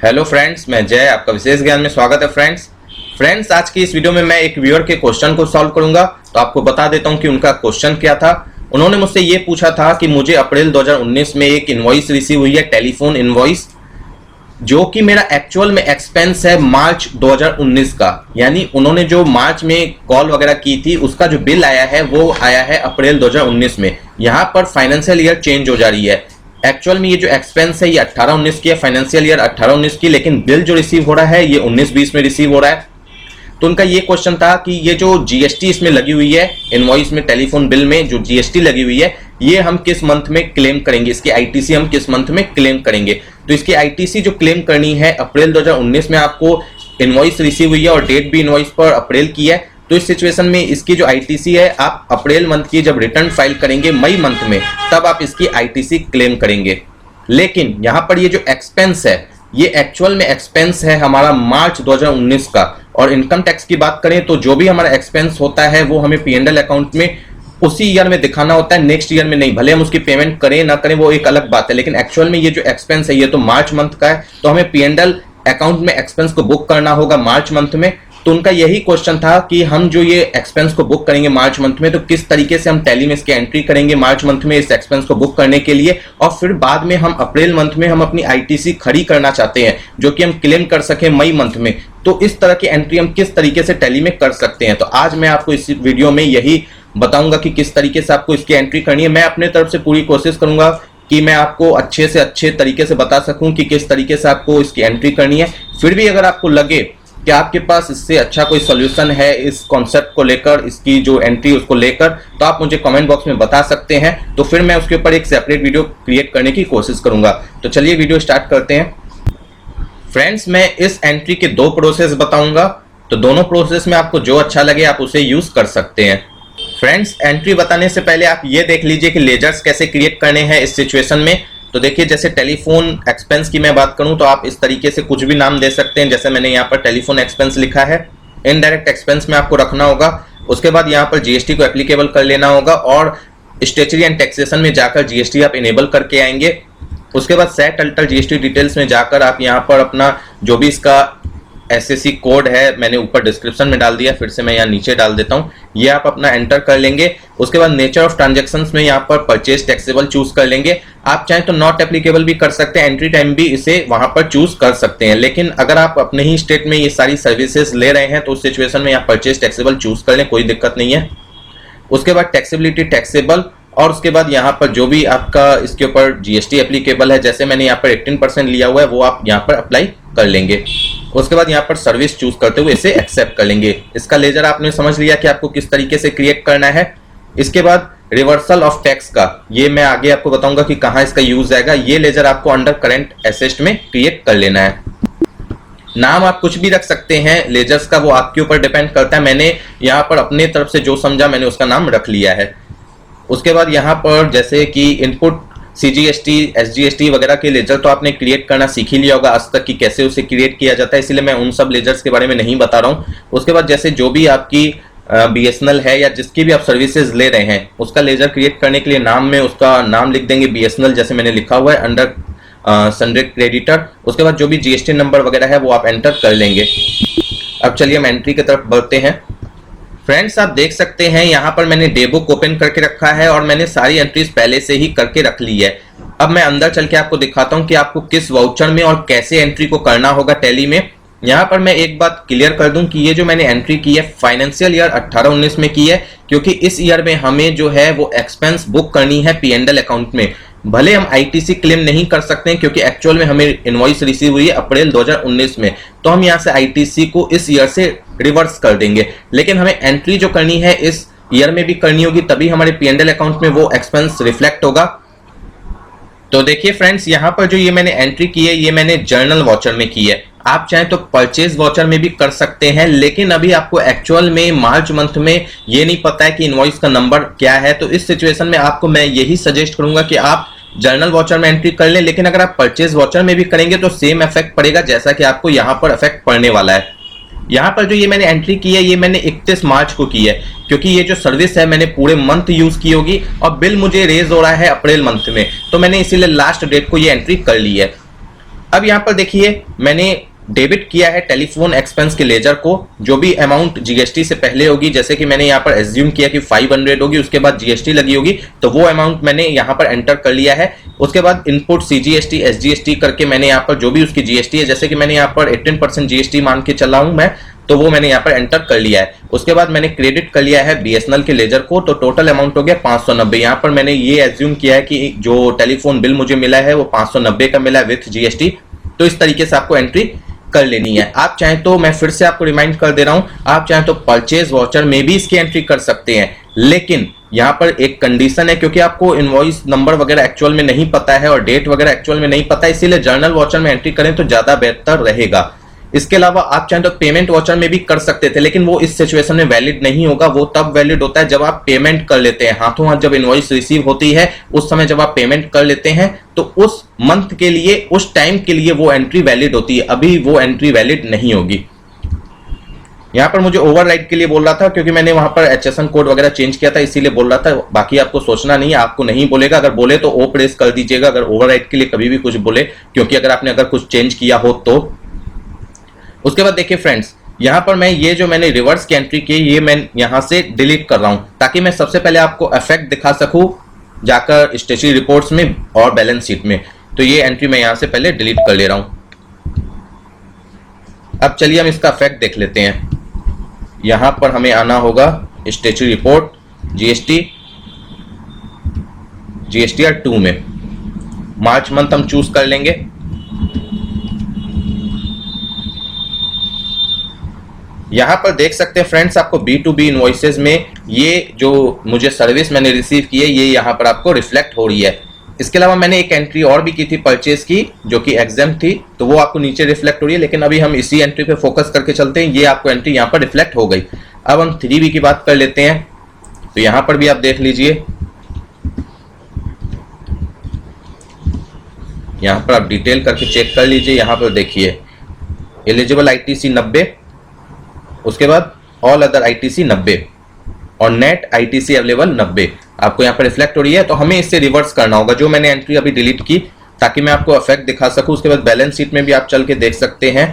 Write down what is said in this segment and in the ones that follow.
Hello friends, मैं जय आपका विशेष ज्ञान में स्वागत है। फ्रेंड्स आज की इस वीडियो में मैं एक व्यूअर के क्वेश्चन को सॉल्व करूंगा। तो आपको बता देता हूं कि उनका क्वेश्चन क्या था। उन्होंने मुझसे ये पूछा था कि मुझे अप्रैल 2019 में एक इनवॉइस रिसीव हुई है, टेलीफोन इनवॉइस, जो कि मेरा एक्चुअल में एक्सपेंस है मार्च 2019 का। यानी उन्होंने जो मार्च में कॉल वगैरह की थी उसका जो बिल आया है वो आया है अप्रैल 2019 में। यहाँ पर फाइनेंशियल ईयर चेंज हो जा रही है। एक्चुअल में ये जो एक्सपेंस है ये 18-19 की है, फाइनेंशियल ईयर 18-19 की, लेकिन बिल जो रिसीव हो रहा है ये 19-20 में रिसीव हो रहा है। तो उनका ये क्वेश्चन था कि ये जो जीएसटी इसमें लगी हुई है, इनवॉइस में, टेलीफोन बिल में जो जीएसटी लगी हुई है, ये हम किस मंथ में क्लेम करेंगे, इसकी आईटीसी हम किस मंथ में क्लेम करेंगे। तो इसकी आईटीसी जो क्लेम करनी है अप्रैल 2019 में आपको इनवॉइस रिसीव हुई है और डेट भी इनवॉइस पर अप्रैल की है। तो इस सिचुएशन में इसकी जो आईटीसी है आप अप्रैल मंथ की जब रिटर्न फाइल करेंगे मई मंथ में, तब आप इसकी आईटीसी क्लेम करेंगे। लेकिन यहां पर ये जो एक्सपेंस है ये एक्चुअल में एक्सपेंस है हमारा मार्च 2019 का। और इनकम टैक्स की बात करें तो जो भी हमारा एक्सपेंस होता है वो हमें पीएनएल अकाउंट में उसी ईयर में दिखाना होता है, नेक्स्ट ईयर में नहीं। भले हम उसकी पेमेंट करें ना करें वो एक अलग बात है, लेकिन एक्चुअल में ये जो एक्सपेंस है ये तो मार्च मंथ का है, तो हमें पीएनएल अकाउंट में एक्सपेंस को बुक करना होगा मार्च मंथ में। तो उनका यही क्वेश्चन था कि हम जो ये एक्सपेंस को बुक करेंगे मार्च मंथ में, तो किस तरीके से हम टैली में इसकी एंट्री करेंगे मार्च मंथ में इस एक्सपेंस को बुक करने के लिए, और फिर बाद में हम अप्रैल मंथ में हम अपनी आईटीसी खड़ी करना चाहते हैं जो कि हम क्लेम कर सकें मई मंथ में। तो इस तरह की एंट्री हम किस तरीके से टैली में कर सकते हैं। तो आज मैं आपको इस वीडियो में यही बताऊंगा कि किस तरीके से आपको इसकी एंट्री करनी है। मैं अपने तरफ से पूरी कोशिश करूंगा कि मैं आपको अच्छे से अच्छे तरीके से बता सकूं कि किस तरीके से आपको इसकी एंट्री करनी है। फिर भी अगर आपको लगे कि आपके पास इससे अच्छा कोई सॉल्यूशन है इस कॉन्सेप्ट को लेकर, इसकी जो एंट्री उसको लेकर, तो आप मुझे कमेंट बॉक्स में बता सकते हैं। तो फिर मैं उसके ऊपर एक सेपरेट वीडियो क्रिएट करने की कोशिश करूंगा। तो चलिए वीडियो स्टार्ट करते हैं। फ्रेंड्स, मैं इस एंट्री के दो प्रोसेस बताऊंगा, तो दोनों प्रोसेस में आपको जो अच्छा लगे आप उसे यूज कर सकते हैं। फ्रेंड्स, एंट्री बताने से पहले आप ये देख लीजिए कि लेजर्स कैसे क्रिएट करने हैं इस सिचुएशन में। तो देखिए, जैसे टेलीफोन एक्सपेंस की मैं बात करूं तो आप इस तरीके से कुछ भी नाम दे सकते हैं। जैसे मैंने यहाँ पर टेलीफोन एक्सपेंस लिखा है, इनडायरेक्ट एक्सपेंस में आपको रखना होगा। उसके बाद यहाँ पर जीएसटी को एप्लीकेबल कर लेना होगा और स्टेचुटरी एंड टैक्सेशन में जाकर जीएसटी आप इनेबल करके आएंगे। उसके बाद सेट अल्टर जीएसटी डिटेल्स में जाकर आप यहाँ पर अपना जो भी इसका एसएससी कोड है, मैंने ऊपर डिस्क्रिप्शन में डाल दिया, फिर से मैं यहाँ नीचे डाल देता हूँ, ये आप अपना एंटर कर लेंगे। उसके बाद नेचर ऑफ ट्रांजैक्शंस में यहाँ पर परचेज टैक्सेबल चूज कर लेंगे। आप चाहें तो नॉट एप्लीकेबल भी कर सकते हैं, एंट्री टाइम भी इसे वहां पर चूज कर सकते हैं। लेकिन अगर आप अपने ही स्टेट में ये सारी सर्विसेज ले रहे हैं तो उस सिचुएशन में यहाँ परचेज टैक्सेबल चूज कर लें, कोई दिक्कत नहीं है। उसके बाद टैक्सेबिलिटी टैक्सेबल, और उसके बाद यहाँ पर जो भी आपका इसके ऊपर जीएसटी एप्लीकेबल है, जैसे मैंने यहाँ पर 18% लिया हुआ है, वो आप यहाँ पर अप्लाई कर लेंगे। उसके बाद यहाँ पर सर्विस चूज करते हुए इसे एक्सेप्ट कर लेंगे। इसका लेजर आपने समझ लिया कि आपको किस तरीके से क्रिएट करना है। इसके बाद रिवर्सल ऑफ टैक्स का, ये मैं आगे आपको बताऊंगा कि कहाँ इसका यूज आएगा। ये लेजर आपको अंडर करंट एसेट में क्रिएट कर लेना है। नाम आप कुछ भी रख सकते हैं, लेजर्स का वो आपके ऊपर डिपेंड करता है। मैंने यहाँ पर अपने तरफ से जो समझा मैंने उसका नाम रख लिया है। उसके बाद यहाँ पर जैसे कि इनपुट सीजीएसटी, एसजीएसटी वगैरह के लेजर तो आपने क्रिएट करना सीख ही लिया होगा आज तक कि कैसे उसे क्रिएट किया जाता है, इसलिए मैं उन सब लेजर्स के बारे में नहीं बता रहा हूँ। उसके बाद जैसे जो भी आपकी बीएसएनएल है या जिसकी भी आप सर्विसेज ले रहे हैं उसका लेजर क्रिएट करने के लिए नाम में उसका नाम लिख देंगे बीएसएनएल, जैसे मैंने लिखा हुआ है अंडर सन्ड्री क्रेडिटर। उसके बाद जो भी जीएसटी नंबर वगैरह है वो आप एंटर कर लेंगे। अब चलिए हम एंट्री की तरफ बढ़ते हैं। फ्रेंड्स, आप देख सकते हैं यहाँ पर मैंने डे बुक ओपन करके रखा है और मैंने सारी एंट्रीज पहले से ही करके रख ली है। अब मैं अंदर चल के आपको दिखाता हूँ कि आपको किस वाउचर में और कैसे एंट्री को करना होगा टैली में। यहाँ पर मैं एक बात क्लियर कर दूं कि ये जो मैंने एंट्री की है फाइनेंशियल ईयर 18-19 में की है, क्योंकि इस ईयर में हमें जो है वो एक्सपेंस बुक करनी है पीएनएल अकाउंट में। भले हम आईटीसी क्लेम नहीं कर सकते हैं क्योंकि एक्चुअल में हमें इनवॉइस रिसीव हुई है अप्रैल 2019 में, तो हम यहाँ से आईटीसी को इस ईयर से रिवर्स कर देंगे। लेकिन हमें एंट्री जो करनी है इस ईयर में भी करनी होगी, तभी हमारे पीएनएल अकाउंट में वो एक्सपेंस रिफ्लेक्ट होगा। तो देखिए फ्रेंड्स, यहाँ पर जो ये मैंने एंट्री की है ये मैंने जर्नल वॉचर में की है। आप चाहें तो परचेज वॉचर में भी कर सकते हैं, लेकिन अभी आपको एक्चुअल में मार्च मंथ में ये नहीं पता है कि इनवॉइस का नंबर क्या है। तो इस सिचुएशन में आपको मैं यही सजेस्ट करूंगा कि आप जर्नल वॉचर में एंट्री कर लें। लेकिन अगर आप परचेज वॉचर में भी करेंगे तो सेम इफेक्ट पड़ेगा जैसा कि आपको यहाँ पर इफेक्ट पड़ने वाला है। यहाँ पर जो ये मैंने एंट्री की है ये मैंने 31 मार्च को की है, क्योंकि ये जो सर्विस है मैंने पूरे मंथ यूज की होगी और बिल मुझे रेज हो रहा है अप्रैल मंथ में, तो मैंने इसीलिए लास्ट डेट को ये एंट्री कर ली है। अब यहाँ पर देखिए मैंने डेबिट किया है टेलीफोन एक्सपेंस के लेजर को, जो भी अमाउंट जीएसटी से पहले होगी, जैसे कि मैंने यहाँ पर एज्यूम किया कि 500 होगी, उसके बाद जीएसटी लगी होगी, तो वो अमाउंट मैंने यहाँ पर एंटर कर लिया है। उसके बाद इनपुट सीजीएसटी एसजीएसटी करके मैंने यहाँ पर जो भी उसकी जीएसटी है, जैसे कि मैंने यहाँ पर 18% जीएसटी मान के चला हूं मैं, तो वो मैंने यहाँ पर एंटर कर लिया है। उसके बाद मैंने क्रेडिट कर लिया है बीएसएनएल के लेजर को, तो टोटल अमाउंट हो गया 590। यहाँ पर मैंने ये एज्यूम किया है कि जो टेलीफोन बिल मुझे मिला है वो 590 का मिला है विथ जीएसटी। तो इस तरीके से आपको एंट्री कर लेनी है। आप चाहें तो मैं फिर से आपको रिमाइंड कर दे रहा हूं, आप चाहें तो परचेज वाउचर में भी इसकी एंट्री कर सकते हैं, लेकिन यहां पर एक कंडीशन है, क्योंकि आपको इनवॉइस नंबर वगैरह एक्चुअल में नहीं पता है और डेट वगैरह एक्चुअल में नहीं पता है, इसीलिए जर्नल वाउचर में एंट्री करें तो ज्यादा बेहतर रहेगा। इसके अलावा आप चाहें तो पेमेंट वाउचर में भी कर सकते थे, लेकिन वो इस सिचुएशन में वैलिड नहीं होगा। वो तब वैलिड होता है जब आप पेमेंट कर लेते हैं, हाथों हाथ जब इनवॉइस रिसीव होती है उस समय जब आप पेमेंट कर लेते हैं, तो उस मंथ के लिए, उस टाइम के लिए वो एंट्री वैलिड होती है। अभी वो एंट्री वैलिड नहीं होगी। यहां पर मुझे ओवरराइड के लिए बोल रहा था, क्योंकि मैंने वहां पर एचएसएन कोड वगैरह चेंज किया था, इसीलिए बोल रहा था। बाकी आपको सोचना नहीं है, आपको नहीं बोलेगा। अगर बोले तो ओ प्रेस कर दीजिएगा अगर ओवरराइड के लिए कभी भी कुछ बोले, क्योंकि अगर आपने कुछ चेंज किया हो तो। उसके बाद देखिए फ्रेंड्स, यहां पर मैं ये जो मैंने रिवर्स की एंट्री की, ये मैं यहां से डिलीट कर रहा हूं, ताकि मैं सबसे पहले आपको इफेक्ट दिखा सकूं जाकर स्टेशनरी रिपोर्ट्स में और बैलेंस शीट में। तो ये एंट्री मैं यहां से पहले डिलीट कर ले रहा हूं। अब चलिए हम इसका इफेक्ट देख लेते हैं। यहां पर हमें आना होगा स्टेशनरी रिपोर्ट, जीएसटीआर 2 में मार्च मंथ हम चूज कर लेंगे। यहां पर देख सकते हैं फ्रेंड्स, आपको B2B इनवॉइसेज में ये जो मुझे सर्विस मैंने रिसीव की है, ये यहां पर आपको रिफ्लेक्ट हो रही है। इसके अलावा मैंने एक एंट्री और भी की थी परचेज की, जो कि एग्जाम थी, तो वो आपको नीचे रिफ्लेक्ट हो रही है। लेकिन अभी हम इसी एंट्री पे फोकस करके चलते हैं। ये आपको एंट्री यहां पर रिफ्लेक्ट हो गई। अब हम 3B की बात कर लेते हैं, तो यहां पर भी आप देख लीजिए, यहां पर आप डिटेल करके चेक कर लीजिए। यहां पर देखिए एलिजिबल आईटीसी 90, उसके बाद ऑल अदर आईटीसी 90 और नेट आईटीसी अवेलेबल 90 आपको यहाँ पर रिफ्लेक्ट हो रही है। तो हमें इससे रिवर्स करना होगा, जो मैंने एंट्री अभी डिलीट की, ताकि मैं आपको इफेक्ट दिखा सकूं। उसके बाद बैलेंस शीट में भी आप चल के देख सकते हैं,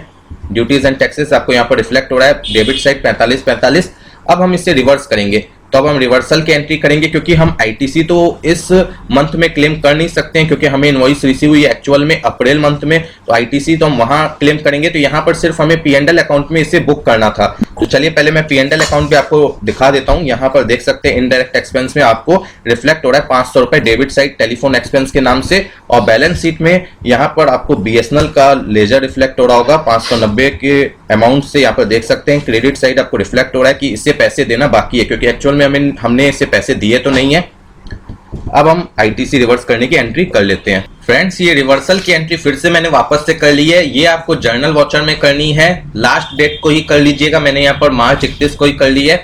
ड्यूटीज एंड टैक्सेस आपको यहाँ पर रिफ्लेक्ट हो रहा है, डेबिट साइड 45-45। अब हम इससे रिवर्स करेंगे, तो अब हम रिवर्सल की एंट्री करेंगे, क्योंकि हम आईटीसी तो इस मंथ में क्लेम कर नहीं सकते हैं, क्योंकि हमें इनवॉइस रिसीव हुई है एक्चुअल में अप्रैल मंथ में, तो आईटीसी तो हम वहां क्लेम करेंगे। तो यहाँ पर सिर्फ हमें पीएनएल अकाउंट में इसे बुक करना था। तो चलिए पहले मैं पीएनएल अकाउंट पे आपको दिखा देता हूँ। यहाँ पर देख सकते हैं इनडायरेक्ट एक्सपेंस में आपको रिफ्लेक्ट हो रहा है 500 रुपए डेबिट साइड टेलीफोन एक्सपेंस के नाम से, और बैलेंस शीट में यहाँ पर आपको बीएसएनएल का लेजर रिफ्लेक्ट हो रहा होगा 590 के अमाउंट से। यहाँ पर देख सकते हैं क्रेडिट साइड आपको रिफ्लेक्ट हो रहा है कि इससे पैसे देना बाकी है, क्योंकि एक्चुअल में हमने इससे पैसे दिए तो नहीं है। अब हम आईटीसी रिवर्स करने की एंट्री कर लेते हैं। फ्रेंड्स, ये रिवर्सल की एंट्री फिर से मैंने वापस से कर ली है। ये आपको जर्नल वाउचर में करनी है, लास्ट डेट को ही कर लीजिएगा। मैंने यहाँ पर मार्च 31 को ही कर ली है।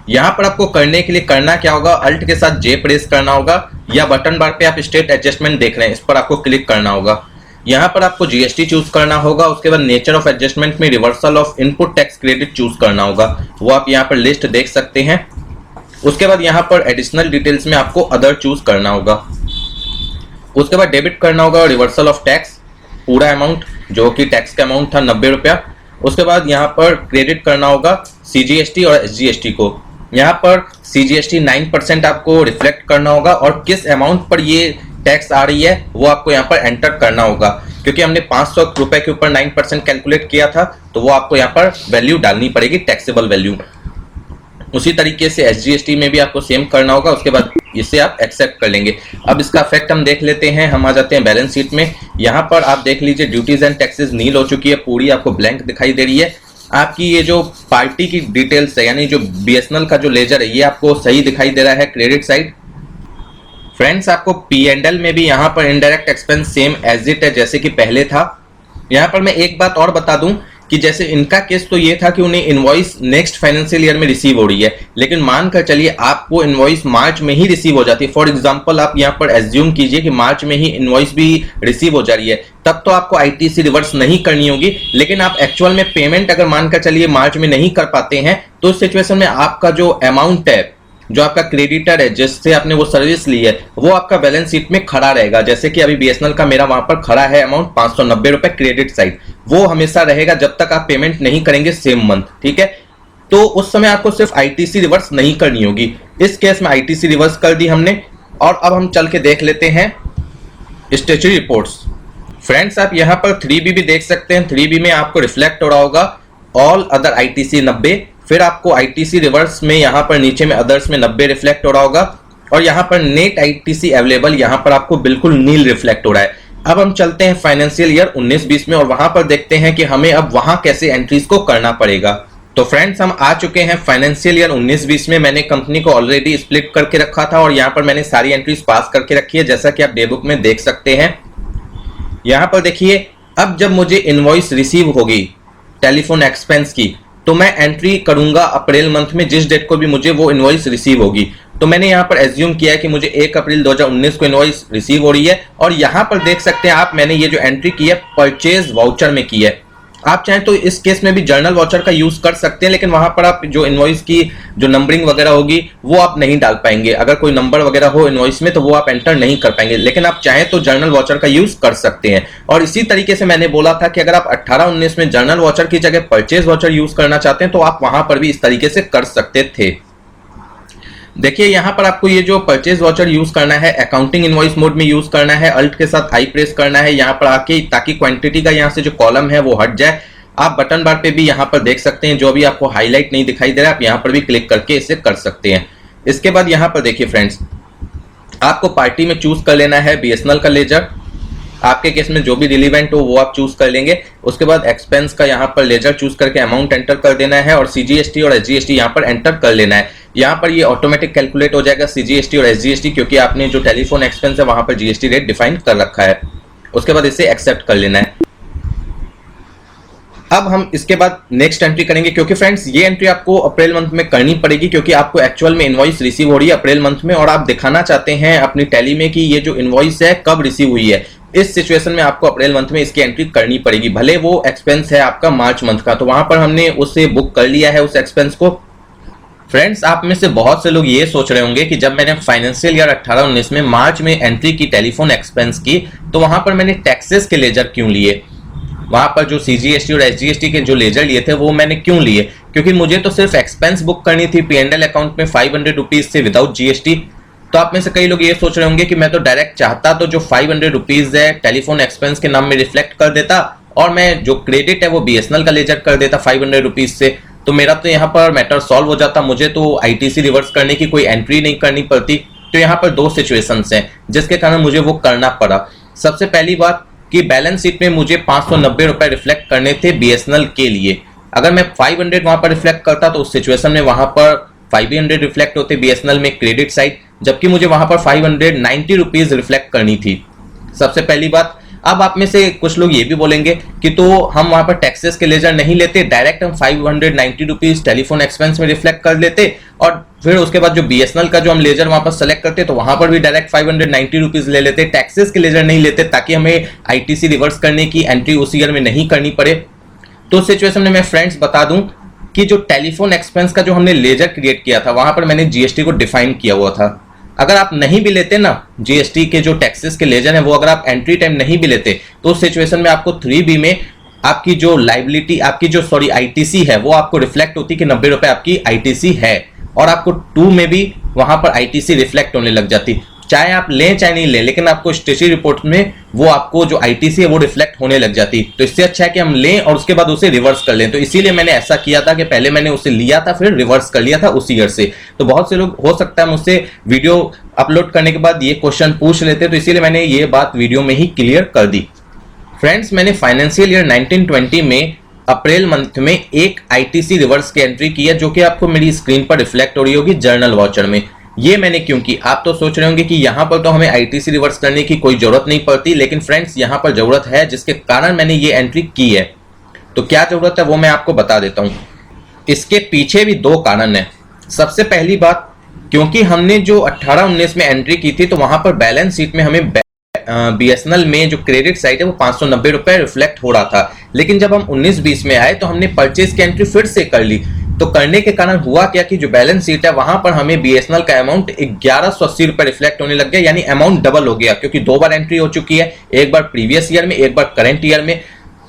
यहाँ पर आपको करने के लिए करना क्या होगा, अल्ट के साथ जे प्रेस करना होगा, या बटन बार पे आप स्टेट एडजस्टमेंट देख रहे हैं, इस पर आपको क्लिक करना होगा। यहाँ पर आपको जीएसटी चूज करना होगा। उसके बाद नेचर ऑफ एडजस्टमेंट में reversal of input tax credit choose करना होगा, वो आप यहाँ पर लिस्ट देख सकते हैं। उसके बाद यहाँ पर एडिशनल डिटेल्स में आपको अदर चूज करना होगा। उसके बाद डेबिट करना होगा रिवर्सल ऑफ टैक्स, पूरा अमाउंट जो कि टैक्स का अमाउंट था 90 रुपया। उसके बाद यहाँ पर क्रेडिट करना होगा सीजीएसटी और एसजीएसटी को। यहाँ पर सीजीएसटी 9% आपको रिफ्लेक्ट करना होगा, और किस अमाउंट पर ये टैक्स आ रही है वो आपको यहाँ पर एंटर करना होगा, क्योंकि हमने 500 रुपए के ऊपर 9% कैलकुलेट किया था, तो वो आपको यहाँ पर वैल्यू डालनी पड़ेगी, टैक्सेबल वैल्यू। उसी तरीके से एसजीएसटी में भी आपको सेम करना होगा। उसके बाद इसे आप एक्सेप्ट कर लेंगे। अब इसका इफेक्ट हम देख लेते हैं। हम आ जाते हैं बैलेंस शीट में। यहाँ पर आप देख लीजिए ड्यूटीज एंड टैक्सेस नील हो चुकी है, पूरी आपको ब्लैंक दिखाई दे रही है। आपकी ये जो पार्टी की डिटेल्स है, यानी जो बीएसएनएल का जो लेजर है, ये आपको सही दिखाई दे रहा है क्रेडिट साइड। फ्रेंड्स, आपको पीएनएल में भी यहाँ पर indirect expense same as it है जैसे कि पहले था। यहाँ पर मैं एक बात और बता दूं कि जैसे इनका केस तो ये था कि उन्हें इनवॉइस नेक्स्ट फाइनेंशियल ईयर में रिसीव हो रही है, लेकिन मानकर चलिए आपको इनवॉइस मार्च में ही रिसीव हो जाती है। फॉर एग्जांपल आप यहाँ पर एज्यूम कीजिए कि मार्च में ही इनवॉइस भी रिसीव हो जा रही है, तब तो आपको आईटीसी रिवर्स नहीं करनी होगी। लेकिन आप एक्चुअल में पेमेंट अगर मानकर चलिए मार्च में नहीं कर पाते हैं, तो उस सिचुएशन में आपका जो अमाउंट है जो आपका क्रेडिटर है जिससे आपने वो सर्विस ली है वो आपका बैलेंस शीट में खड़ा रहेगा। जैसे कि अभी बीएसएनएल का मेरा वहां पर खड़ा है अमाउंट 590 रुपए क्रेडिट साइड, वो हमेशा रहेगा जब तक आप पेमेंट नहीं करेंगे सेम मंथ, ठीक है। तो उस समय आपको सिर्फ आईटीसी रिवर्स नहीं करनी होगी। इस केस में आईटीसी रिवर्स कर दी हमने। और अब हम चल के देख लेते हैं स्टैट्यूटरी रिपोर्ट्स। फ्रेंड्स आप यहाँ पर 3B भी देख सकते हैं। 3B में आपको रिफ्लेक्ट हो रहा होगा ऑल अदर आईटीसी 90, फिर आपको आईटीसी रिवर्स में यहाँ पर नीचे में अदर्स में 90 रिफ्लेक्ट हो रहा होगा, और यहाँ पर नेट आईटीसी अवेलेबल यहाँ पर आपको बिल्कुल नील रिफ्लेक्ट हो रहा है। अब हम चलते हैं फाइनेंशियल ईयर 19-20 में और वहां पर देखते हैं कि हमें अब वहां कैसे एंट्रीज को करना पड़ेगा। तो फ्रेंड्स हम आ चुके हैं फाइनेंशियल ईयर 19-20 में। मैंने कंपनी को ऑलरेडी स्प्लिट करके रखा था और यहाँ पर मैंने सारी एंट्रीज पास करके रखी है, जैसा कि आप डे बुक में देख सकते हैं। यहाँ पर देखिए, अब जब मुझे इनवॉइस रिसीव होगी टेलीफोन एक्सपेंस की, तो मैं एंट्री करूंगा अप्रैल मंथ में जिस डेट को भी मुझे वो इनवॉइस रिसीव होगी। तो मैंने यहाँ पर एज्यूम किया है कि मुझे 1 अप्रैल 2019 को इनवॉइस रिसीव हो रही है। और यहाँ पर देख सकते हैं आप, मैंने ये जो एंट्री की है परचेज वाउचर में की है। आप चाहें तो इस केस में भी जर्नल वाउचर का यूज कर सकते हैं, लेकिन वहां पर आप जो इनवॉइस की जो नंबरिंग वगैरह होगी वो आप नहीं डाल पाएंगे। अगर कोई नंबर वगैरह हो इनवॉइस में तो वो आप एंटर नहीं कर पाएंगे, लेकिन आप चाहें तो जर्नल वाउचर का यूज कर सकते हैं। और इसी तरीके से मैंने बोला था कि अगर आप 18-19 में जर्नल वाउचर की जगह परचेज वाउचर यूज करना चाहते हैं तो आप वहां पर भी इस तरीके से कर सकते थे। देखिए यहाँ पर आपको ये जो परचेज वाउचर यूज करना है अकाउंटिंग इनवॉइस मोड में यूज करना है। अल्ट के साथ आई प्रेस करना है यहाँ पर आके, ताकि क्वांटिटी का यहाँ से जो कॉलम है वो हट जाए। आप बटन बार पे भी यहाँ पर देख सकते हैं, जो अभी आपको हाईलाइट नहीं दिखाई दे रहा है आप यहाँ पर भी क्लिक करके इसे कर सकते हैं। इसके बाद यहाँ पर देखिए फ्रेंड्स, आपको पार्टी में चूज कर लेना है बीएसएनएल का लेजर। आपके केस में जो भी रिलीवेंट हो वो आप चूज कर लेंगे। उसके बाद एक्सपेंस का यहाँ पर लेजर चूज करके अमाउंट एंटर कर देना है और सीजीएसटी और एसजीएसटी यहाँ पर एंटर कर लेना है। यहाँ पर ये ऑटोमेटिक कैलकुलेट हो जाएगा सीजीएसटी और एसजीएसटी, क्योंकि आपने जो टेलीफोन एक्सपेंस है वहां पर जीएसटी रेट डिफाइन कर रखा है। उसके बाद इसे एक्सेप्ट कर लेना है। अब हम इसके बाद नेक्स्ट एंट्री करेंगे, क्योंकि फ्रेंड्स ये एंट्री आपको अप्रैल मंथ में करनी पड़ेगी, क्योंकि आपको एक्चुअल में इनवॉइस रिसीव हो रही है अप्रैल मंथ में और आप दिखाना चाहते हैं अपनी टैली में कि ये जो इनवॉइस है कब रिसीव हुई है। इस सिचुएशन में आपको अप्रैल मंथ में इसकी एंट्री करनी पड़ेगी, भले वो एक्सपेंस है आपका मार्च मंथ का। तो वहां पर हमने उसे बुक कर लिया है उस एक्सपेंस को। फ्रेंड्स आप में से बहुत से लोग ये सोच रहे होंगे कि जब मैंने फाइनेंशियल ईयर 18-19 में मार्च में एंट्री की टेलीफोन एक्सपेंस की, तो वहां पर मैंने टैक्सेस के लेजर क्यों लिए, वहां पर जो सीजीएसटी और एसजीएसटी के जो लेजर लिए थे वो मैंने क्यों लिए? क्योंकि मुझे तो सिर्फ एक्सपेंस बुक करनी थी पीएनएल अकाउंट में 500 रुपीज से विदाउट जीएसटी। तो आप में से कई लोग ये सोच रहे होंगे कि मैं तो डायरेक्ट चाहता तो जो 500 रुपीज है टेलीफोन एक्सपेंस के नाम में रिफ्लेक्ट कर देता और मैं जो क्रेडिट है वो बीएसएनएल का लेजर कर देता 500 रुपीज से, तो मेरा तो यहाँ पर मैटर सॉल्व हो जाता, मुझे तो आईटीसी रिवर्स करने की कोई एंट्री नहीं करनी पड़ती। तो यहाँ पर दो सिचुएशंस हैं जिसके कारण मुझे वो करना पड़ा। सबसे पहली बात कि बैलेंस शीट में मुझे 590 रुपए रिफ्लेक्ट करने थे बीएसएनएल के लिए। अगर मैं 500 वहां पर रिफ्लेक्ट करता तो उस सिचुएशन में वहां पर 500 रिफ्लेक्ट होते बीएसएनएल में क्रेडिट साइड, जबकि मुझे वहां पर 590 रुपीज रिफ्लेक्ट करनी थी। सबसे पहली बात। अब आप में से कुछ लोग ये भी बोलेंगे कि तो हम वहां पर टैक्सेस के लेजर नहीं लेते, डायरेक्ट हम 590 रुपीज टेलीफोन एक्सपेंस में रिफ्लेक्ट कर लेते और फिर उसके बाद जो बीएसएनएल का जो हम लेजर वहां पर सेलेक्ट करते तो वहां पर भी डायरेक्ट 590 रुपीज ले लेते, टैक्सेस के लेजर नहीं लेते, ताकि हमें आईटीसी रिवर्स करने की एंट्री उस ईयर में नहीं करनी पड़े। तो सिचुएशन में मैं फ्रेंड्स बता दूं कि जो टेलीफोन एक्सपेंस का जो हमने लेजर क्रिएट किया था वहां पर मैंने जीएसटी को डिफाइन किया हुआ था। अगर आप नहीं भी लेते ना जीएसटी के जो टैक्सेस के लेजर है वो अगर आप एंट्री टाइम नहीं भी लेते तो उस सिचुएशन में आपको 3B में आपकी जो लाइबिलिटी आपकी जो आईटीसी है वो आपको रिफ्लेक्ट होती कि 90 रुपए आपकी आईटीसी है, और आपको 2 में भी वहां पर आईटीसी रिफ्लेक्ट होने लग जाती। चाहे आप लें चाहे नहीं लें, लेकिन आपको स्टैट्यूटरी रिपोर्ट में वो आपको जो आईटीसी है वो रिफ्लेक्ट होने लग जाती। तो इससे अच्छा है कि हम लें और उसके बाद उसे रिवर्स कर लें। तो इसीलिए मैंने ऐसा किया था कि पहले मैंने उसे लिया था फिर रिवर्स कर लिया था उसी ईयर से। तो बहुत से लोग हो सकता है मुझसे वीडियो अपलोड करने के बाद ये क्वेश्चन पूछ लेते, तो इसीलिए मैंने ये बात वीडियो में ही क्लियर कर दी। फ्रेंड्स मैंने फाइनेंशियल ईयर 1920 में अप्रैल मंथ में एक आईटीसी रिवर्स की एंट्री की है, जो कि आपको मेरी स्क्रीन पर रिफ्लेक्ट हो रही होगी जर्नल वाउचर में। ये मैंने क्यों की? आप तो सोच रहे होंगे कि यहाँ पर तो हमें आईटीसी रिवर्स करने की कोई जरूरत नहीं पड़ती, लेकिन फ्रेंड्स यहाँ पर जरूरत है, जिसके कारण मैंने ये एंट्री की है। तो क्या जरूरत है वो मैं आपको बता देता हूँ। इसके पीछे भी दो कारण है। सबसे पहली बात, क्योंकि हमने जो 18-19 में एंट्री की थी तो वहां पर बैलेंस शीट में हमें बीएसएनएल में जो क्रेडिट साइड है वो 590 रुपए रिफ्लेक्ट हो रहा था, लेकिन जब हम 19-20 में आए तो हमने परचेज की एंट्री फिर से कर ली। तो करने के कारण हुआ क्या कि जो बैलेंस शीट है वहां पर हमें बीएसएनएल का अमाउंट 1180 रुपए रिफ्लेक्ट होने लग गया, यानी अमाउंट डबल हो गया, क्योंकि दो बार एंट्री हो चुकी है, एक बार प्रीवियस ईयर में, एक बार करंट ईयर में।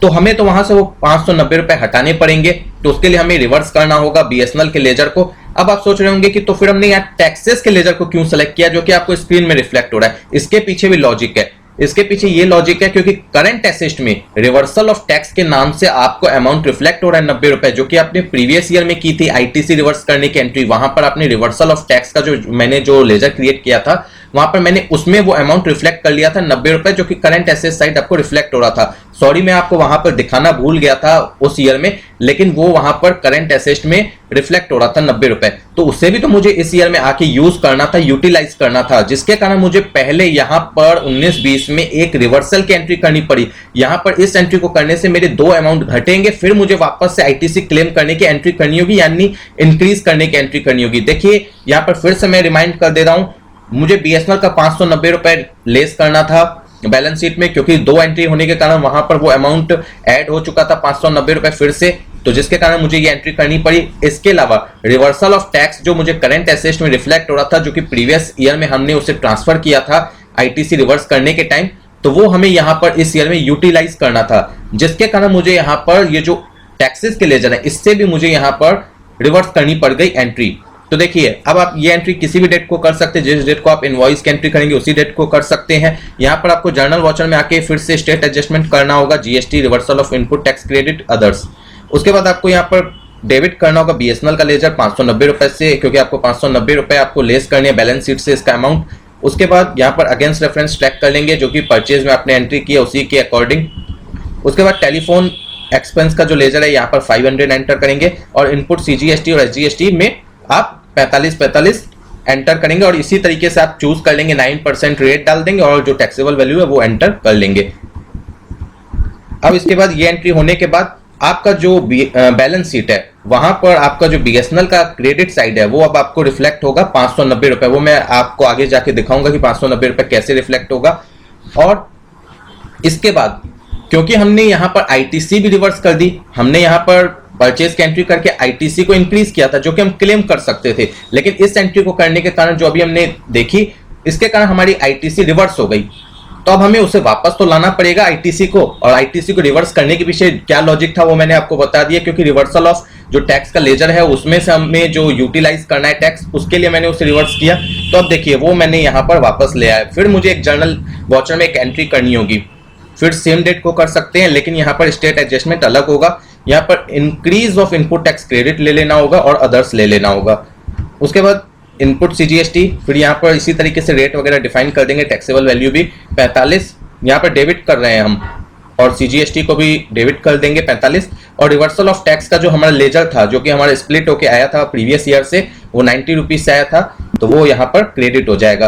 तो हमें तो वहां से वो 590 रुपए हटाने पड़ेंगे, तो उसके लिए हमें रिवर्स करना होगा बीएसएनएल के लेजर को। अब आप सोच रहे होंगे कि तो फिर हमने यहाँ टैक्सेस के लेजर को क्यों सेलेक्ट किया, जो कि आपको स्क्रीन में रिफ्लेक्ट हो रहा है। इसके पीछे भी लॉजिक है, इसके पीछे ये लॉजिक है क्योंकि करंट असेस्ट में रिवर्सल ऑफ टैक्स के नाम से आपको अमाउंट रिफ्लेक्ट हो रहा है 90 रुपए, जो कि आपने प्रीवियस ईयर में की थी आईटीसी रिवर्स करने की एंट्री। वहां पर आपने रिवर्सल ऑफ टैक्स का जो मैंने जो लेजर क्रिएट किया था, वहां पर मैंने उसमें वो अमाउंट रिफ्लेक्ट कर लिया था 90 रुपए, जो कि करंट एसेट साइड आपको रिफ्लेक्ट हो रहा था। सॉरी, मैं आपको वहां पर दिखाना भूल गया था उस ईयर में, लेकिन वो वहां पर करंट एसेट में रिफ्लेक्ट हो रहा था 90 रुपए। तो उससे भी तो मुझे इस ईयर में आके यूज करना था, यूटिलाइज करना था, जिसके कारण मुझे पहले यहां पर 19-20 में एक रिवर्सल की एंट्री करनी पड़ी। यहां पर इस एंट्री को करने से मेरे दो अमाउंट घटेंगे, फिर मुझे वापस से आईटीसी क्लेम करने की एंट्री करनी होगी, यानी इंक्रीज करने की एंट्री करनी होगी। देखिए यहां पर फिर से मैं रिमाइंड कर दे रहा हूं, मुझे बीएसएनएल का 590 रुपए लेस करना था बैलेंस शीट में, क्योंकि दो एंट्री होने के कारण वहां पर वो अमाउंट ऐड हो चुका था 590 रुपए फिर से, तो जिसके कारण मुझे ये एंट्री करनी पड़ी। इसके अलावा रिवर्सल ऑफ टैक्स जो मुझे करंट एसेट में रिफ्लेक्ट हो रहा था, जो कि प्रीवियस ईयर में हमने उसे ट्रांसफर किया था आईटीसी रिवर्स करने के टाइम, तो वो हमें यहां पर इस ईयर में यूटिलाइज करना था, जिसके कारण मुझे यहां पर ये जो टैक्सेस के लेजर है इससे भी मुझे यहां पर रिवर्स करनी पड़ गई एंट्री। तो देखिए अब आप ये एंट्री किसी भी डेट को कर सकते हैं, जिस डेट को आप इनवॉइस की एंट्री करेंगे उसी डेट को कर सकते हैं। यहाँ पर आपको जर्नल वॉचर में आके फिर से स्टेट एडजस्टमेंट करना होगा, GST, reversal of input tax credit, others. उसके बाद आपको यहाँ पर डेबिट करना होगा बीएसएनएल का लेजर 590 रुपए से, क्योंकि आपको 590 रुपए आपको लेस करने हैं बैलेंस शीट से इसका अमाउंट। उसके बाद यहाँ पर अगेंस्ट रेफरेंस ट्रैक कर लेंगे, जो कि परचेज में आपने एंट्री किया उसी के अकॉर्डिंग। उसके बाद टेलीफोन एक्सपेंस का जो लेजर है यहाँ पर 500 एंटर करेंगे, और इनपुट सीजीएसटी और एसजीएसटी में आप 45 एंटर करेंगे, और इसी तरीके से आप चूज कर लेंगे 9% रेट डाल देंगे, और जो टैक्सेबल वैल्यू है वो एंटर कर लेंगे। अब इसके बाद ये एंट्री होने के बाद आपका जो बैलेंस शीट है वहां पर आपका जो बीएसएनएल का क्रेडिट साइड है वो अब आपको रिफ्लेक्ट होगा 590 रुपए। वो मैं आपको आगे जाके दिखाऊंगा कि 590 रुपए कैसे रिफ्लेक्ट होगा। और इसके बाद क्योंकि हमने यहां पर आईटीसी भी रिवर्स कर दी, हमने यहां पर परचेज की एंट्री करके आईटीसी को इंक्रीज किया था, जो कि हम क्लेम कर सकते थे, लेकिन इस एंट्री को करने के कारण जो अभी हमने देखी, इसके कारण हमारी आईटीसी रिवर्स हो गई। तो अब हमें उसे वापस तो लाना पड़ेगा आईटीसी को, और आईटीसी को रिवर्स करने के पीछे क्या लॉजिक था वो मैंने आपको बता दिया, क्योंकि रिवर्सल ऑफ जो टैक्स का लेजर है उसमें से हमें जो यूटिलाइज करना है टैक्स, उसके लिए मैंने उसे रिवर्स किया। तो अब देखिए वो मैंने यहाँ पर वापस ले आया। फिर मुझे एक जर्नल वॉचर में एक एंट्री करनी होगी, फिर सेम डेट को कर सकते हैं, लेकिन यहाँ पर स्टेट एडजस्टमेंट अलग होगा। यहाँ पर increase of input tax credit ले लेना होगा और अदर्स ले लेना होगा। उसके बाद इनपुट सीजीएसटी, फिर यहाँ पर इसी तरीके से रेट वगैरह डिफाइन कर देंगे, टैक्सेबल वैल्यू भी 45 यहाँ पर डेबिट कर रहे हैं हम, और सीजीएसटी को भी डेबिट कर देंगे 45। और रिवर्सल ऑफ टैक्स का जो हमारा लेजर था, जो कि हमारा स्प्लिट होके आया था प्रीवियस ईयर से, वो 90 रुपीज से आया था, तो वो यहाँ पर क्रेडिट हो जाएगा।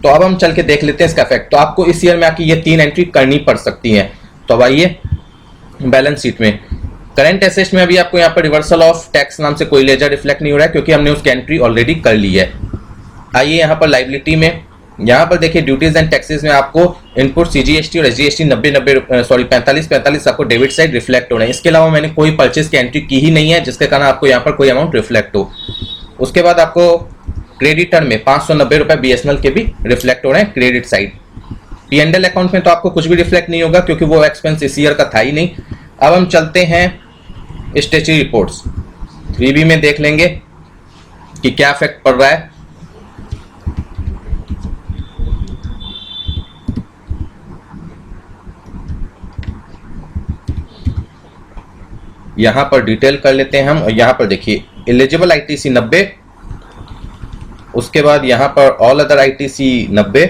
तो अब हम चल के देख लेते हैं इसका इफेक्ट। तो आपको इस ईयर में आके ये 3 एंट्री करनी पड़ सकती हैं। तो अब आइए बैलेंस शीट में, करंट एसेट्स में अभी आपको यहाँ पर रिवर्सल ऑफ टैक्स नाम से कोई लेजर रिफ्लेक्ट नहीं हो रहा है, क्योंकि हमने उसकी एंट्री ऑलरेडी कर ली है। आइए यहाँ पर लाइबिलिटी में, यहाँ पर देखिए ड्यूटीज एंड टैक्सेस में आपको इनपुट सीजीएसटी और एसजीएसटी 45 आपको डेबिट साइड रिफ्लेक्ट हो रहे हैं। इसके अलावा मैंने कोई परचेज की एंट्री की ही नहीं है, जिसके कारण आपको यहाँ पर कोई अमाउंट रिफ्लेक्ट हो। उसके बाद आपको क्रेडिटर में 590 रुपए बीएसएनएल के भी रिफ्लेक्ट हो रहे हैं क्रेडिट साइड। पीएनएल अकाउंट में तो आपको कुछ भी रिफ्लेक्ट नहीं होगा, क्योंकि वो एक्सपेंस इस ईयर का था ही नहीं। अब हम चलते हैं स्टेचुटरी रिपोर्ट्स 3B में, देख लेंगे कि क्या इफेक्ट पड़ रहा है। यहां पर डिटेल कर लेते हैं हम। यहां पर देखिए एलिजिबल आईटीसी 90, उसके बाद यहां पर all other ITC 90,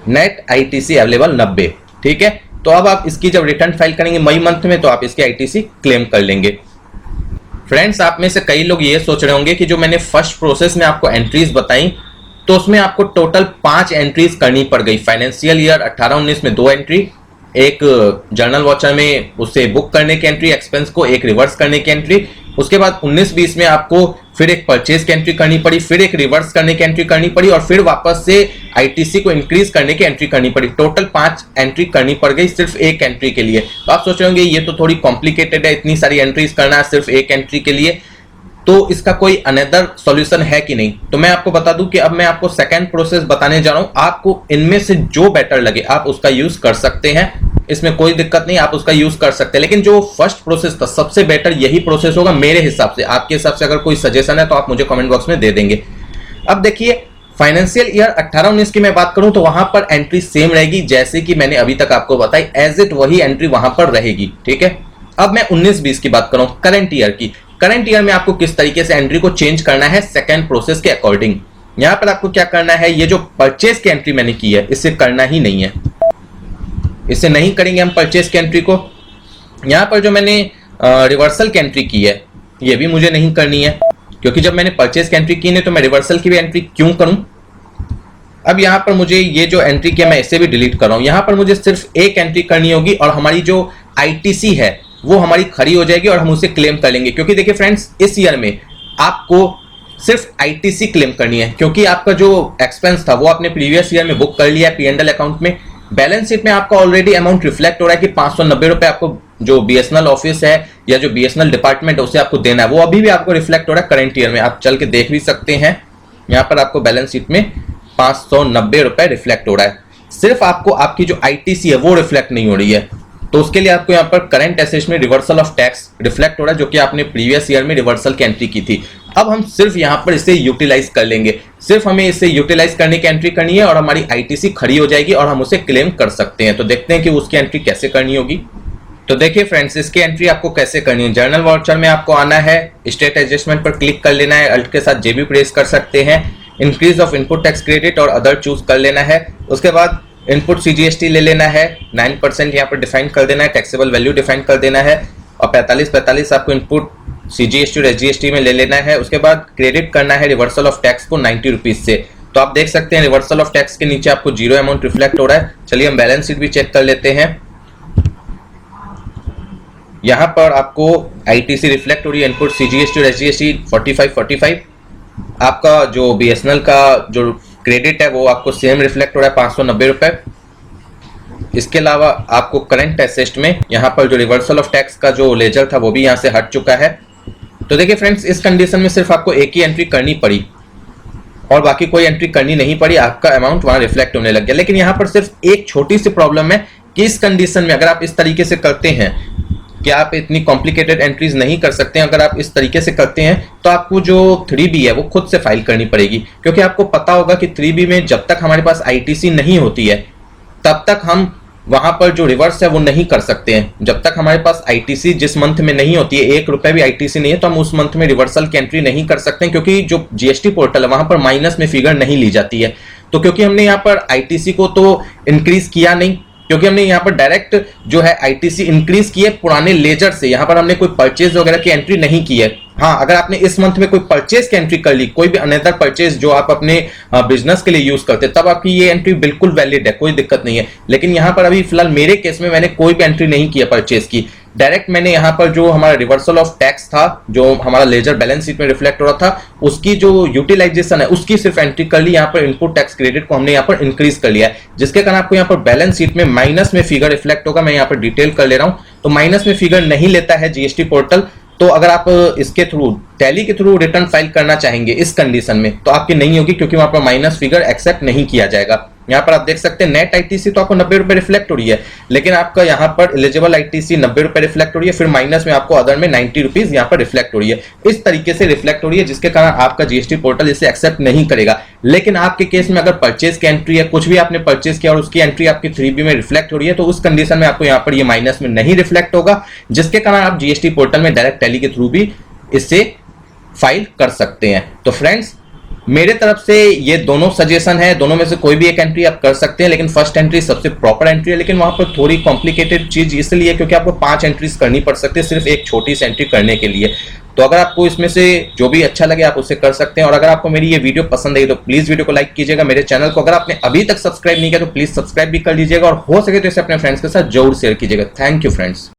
net ITC available 90। ठीक है, तो अब आप इसकी जब रिटर्न फाइल करेंगे मई मंथ में, तो आप इसकी आईटीसी क्लेम कर लेंगे। फ्रेंड्स, आप में से कई लोग ये सोच रहे होंगे कि जो मैंने फर्स्ट प्रोसेस में आपको एंट्रीज बताई, तो उसमें आपको टोटल 5 एंट्रीज करनी पड़ गई। फाइनेंशियल ईयर 18-19 में 2 एंट्री, एक जर्नल वॉचर में उसे बुक करने की एंट्री, एक्सपेंस को एक रिवर्स करने की एंट्री। उसके बाद 19-20 में आपको फिर एक परचेज की एंट्री करनी पड़ी, फिर एक रिवर्स करने की एंट्री करनी पड़ी, और फिर वापस से आईटीसी को इंक्रीज करने की एंट्री करनी पड़ी। टोटल 5 एंट्री करनी पड़ गई सिर्फ एक एंट्री के लिए। तो आप सोच रहे होंगे ये तो थोड़ी कॉम्प्लिकेटेड है, इतनी सारी एंट्रीज करना है सिर्फ एक एंट्री के लिए। तो इसका कोई अनदर सॉल्यूशन है कि नहीं। तो मैं आपको बता दूं कि अब मैं आपको सेकंड प्रोसेस बताने जा रहा हूं। आपको इनमें से जो बेटर लगे आप उसका यूज कर सकते हैं, इसमें कोई दिक्कत नहीं, आप उसका यूज कर सकते हैं। लेकिन जो फर्स्ट प्रोसेस था सबसे बेटर यही प्रोसेस होगा मेरे हिसाब से। आपके हिसाब से अगर कोई सजेशन है तो आप मुझे कमेंट बॉक्स में दे देंगे। अब देखिए, फाइनेंशियल ईयर 18-19 की मैं बात करूं तो वहां पर एंट्री सेम रहेगी जैसे कि मैंने अभी तक आपको बताई, एज इट वही एंट्री वहां पर रहेगी, ठीक है। अब मैं 19-20 की बात करूं, करंट ईयर की। करंट ईयर में आपको किस तरीके से एंट्री को चेंज करना है सेकंड प्रोसेस के अकॉर्डिंग। यहां पर आपको क्या करना है, ये जो परचेज की एंट्री मैंने की है इसे करना ही नहीं है, इसे नहीं करेंगे हम परचेज की एंट्री को। यहां पर जो मैंने रिवर्सल की एंट्री की है ये भी मुझे नहीं करनी है, क्योंकि जब मैंने परचेज की एंट्री की नहीं तो मैं रिवर्सल की भी एंट्री क्यों करूं। अब यहां पर मुझे ये जो एंट्री किया मैं इसे भी डिलीट कर रहा हूं। यहां पर मुझे सिर्फ एक एंट्री करनी होगी और हमारी जो आईटीसी है वो हमारी खड़ी हो जाएगी और हम उसे क्लेम कर लेंगे। क्योंकि देखिए फ्रेंड्स, इस ईयर में आपको सिर्फ आईटीसी क्लेम करनी है, क्योंकि आपका जो एक्सपेंस था वो आपने प्रीवियस ईयर में बुक कर लिया है P&L अकाउंट में। बैलेंस शीट में आपका ऑलरेडी अमाउंट रिफ्लेक्ट हो रहा है कि 590 रुपए आपको जो BSNL ऑफिस है या जो BSNL डिपार्टमेंट है उसे आपको देना है, वो अभी भी आपको रिफ्लेक्ट हो रहा है करंट ईयर में। आप चल के देख भी सकते हैं, यहाँ पर आपको बैलेंस शीट में 590 रुपए रिफ्लेक्ट हो रहा है। सिर्फ आपको आपकी जो आईटीसी है वो रिफ्लेक्ट नहीं हो रही है, तो उसके लिए आपको यहाँ पर करंट एसेट्स में रिवर्सल ऑफ टैक्स रिफ्लेक्ट हो रहा है, जो कि आपने प्रीवियस ईयर में रिवर्सल की एंट्री की थी। अब हम सिर्फ यहाँ पर इसे यूटिलाइज कर लेंगे, सिर्फ हमें इसे यूटिलाइज करने की एंट्री करनी है और हमारी आईटीसी खड़ी हो जाएगी और हम उसे क्लेम कर सकते हैं। तो देखते हैं कि उसकी एंट्री कैसे करनी होगी। तो देखिए फ्रेंड्स, इसकी एंट्री आपको कैसे करनी है। जर्नल वाउचर में आपको आना है, स्टेट एडजस्टमेंट पर क्लिक कर लेना है, अल्ट के साथ जे भी प्रेस कर सकते हैं, increase of input tax credit और अदर चूज कर लेना है। उसके बाद इनपुट CGST ले लेना है, 9% यहाँ पर डिफाइन कर देना है, टैक्सेबल वैल्यू डिफाइन कर देना है और 45 आपको इनपुट CGST और SGST में ले लेना है। उसके बाद क्रेडिट करना है रिवर्सल ऑफ टैक्स को 90 रुपीज से। तो आप देख सकते हैं रिवर्सल ऑफ टैक्स के नीचे आपको जीरो अमाउंट रिफ्लेक्ट हो रहा है। चलिए हम बैलेंस शीट भी चेक कर लेते हैं। यहाँ पर आपको आईटीसी रिफ्लेक्ट हो रही है, इनपुट CGST और SGST 45। आपका जो BSNL का जो क्रेडिट है वो आपको सेम रिफ्लेक्ट हो रहा है 590 रुपए। इसके अलावा आपको करंट एसेट में यहाँ पर जो रिवर्सल ऑफ टैक्स का जो लेजर था वो भी यहाँ से हट चुका है। तो देखिए फ्रेंड्स, इस कंडीशन में सिर्फ आपको एक ही एंट्री करनी पड़ी और बाकी कोई एंट्री करनी नहीं पड़ी, आपका अमाउंट वहां रिफ्लेक्ट होने लग गया। लेकिन यहाँ पर सिर्फ एक छोटी सी प्रॉब्लम है कि इस कंडीशन में अगर आप इस तरीके से करते हैं कि आप इतनी कॉम्प्लिकेटेड एंट्रीज नहीं कर सकते हैं, अगर आप इस तरीके से करते हैं तो आपको जो 3B है वो खुद से फाइल करनी पड़ेगी। क्योंकि आपको पता होगा कि 3B में जब तक हमारे पास आईटीसी नहीं होती है तब तक हम वहां पर जो रिवर्स है वो नहीं कर सकते हैं। जब तक हमारे पास आईटीसी जिस मंथ में नहीं होती है, 1 रुपए भी आईटीसी नहीं है, तो हम उस मंथ में रिवर्सल की एंट्री नहीं कर सकते हैं, क्योंकि जो GST पोर्टल है वहां पर माइनस में फिगर नहीं ली जाती है। तो क्योंकि हमने यहाँ पर आईटीसी को तो इंक्रीज किया नहीं, क्योंकि हमने यहाँ पर डायरेक्ट जो है आईटीसी इंक्रीज की है पुराने लेजर से, यहाँ पर हमने कोई परचेज वगैरह की एंट्री नहीं की है। हाँ, अगर आपने इस मंथ में कोई परचेज की एंट्री कर ली, कोई भी अनदर परचेज जो आप अपने बिजनेस के लिए यूज करते, तब आपकी ये एंट्री बिल्कुल वैलिड है, कोई दिक्कत नहीं है। लेकिन यहाँ पर अभी फिलहाल मेरे केस में मैंने कोई भी एंट्री नहीं किया परचेज की, डायरेक्ट मैंने यहाँ पर जो हमारा रिवर्सल ऑफ टैक्स था जो हमारा लेजर बैलेंस शीट में रिफ्लेक्ट हो रहा था उसकी जो यूटिलाइजेशन है उसकी सिर्फ एंट्री कर ली। यहाँ पर इनपुट टैक्स क्रेडिट को हमने यहाँ पर इंक्रीज कर लिया है, जिसके कारण आपको यहाँ पर बैलेंस शीट में माइनस में फिगर रिफ्लेक्ट होगा। मैं यहाँ पर डिटेल कर ले रहा हूँ, तो माइनस में फिगर नहीं लेता है GST पोर्टल। तो अगर आप इसके थ्रू टैली के थ्रू रिटर्न फाइल करना चाहेंगे इस कंडीशन में तो आपकी नहीं होगी, क्योंकि वहां पर माइनस फिगर एक्सेप्ट नहीं किया जाएगा। यहाँ पर आप देख सकते हैं नेट आईटीसी तो आपको 90 रुपए रिफ्लेक्ट हो रही है, लेकिन आपका यहाँ पर एलिजिबल आईटीसी 90 रुपए रिफ्लेक्ट हो रही है, फिर माइनस में आपको अदर में 90 रुपीज यहाँ पर रिफ्लेक्ट हो रही है। इस तरीके से रिफ्लेक्ट हो रही है, जिसके कारण आपका GST पोर्टल इसे एक्सेप्ट नहीं करेगा। लेकिन आपके केस में अगर परचेज की एंट्री है, कुछ भी आपने परचेज किया और उसकी एंट्री आपकी 3B में रिफ्लेक्ट हो रही है, तो उस कंडीशन में आपको यहाँ पर ये माइनस में नहीं रिफ्लेक्ट होगा, जिसके कारण आप GST पोर्टल में डायरेक्ट टैली के थ्रू भी इससे फाइल कर सकते हैं। तो फ्रेंड्स, मेरे तरफ से ये दोनों सजेशन है, दोनों में से कोई भी एक एंट्री आप कर सकते हैं, लेकिन फर्स्ट एंट्री सबसे प्रॉपर एंट्री है। लेकिन वहां पर थोड़ी कॉम्प्लिकेटेड चीज इसलिए क्योंकि आपको 5 एंट्रीज करनी पड़ सकती है सिर्फ एक छोटी सी एंट्री करने के लिए। तो अगर आपको इसमें से जो भी अच्छा लगे आप उसे कर सकते हैं। और अगर आपको मेरी ये वीडियो पसंद आई तो प्लीज वीडियो को लाइक कीजिएगा। मेरे चैनल को अगर आपने अभी तक सब्सक्राइब नहीं किया तो प्लीज सब्सक्राइब भी कर लीजिएगा, और हो सके तो इसे अपने फ्रेंड्स के साथ जरूर शेयर कीजिएगा। Thank you friends.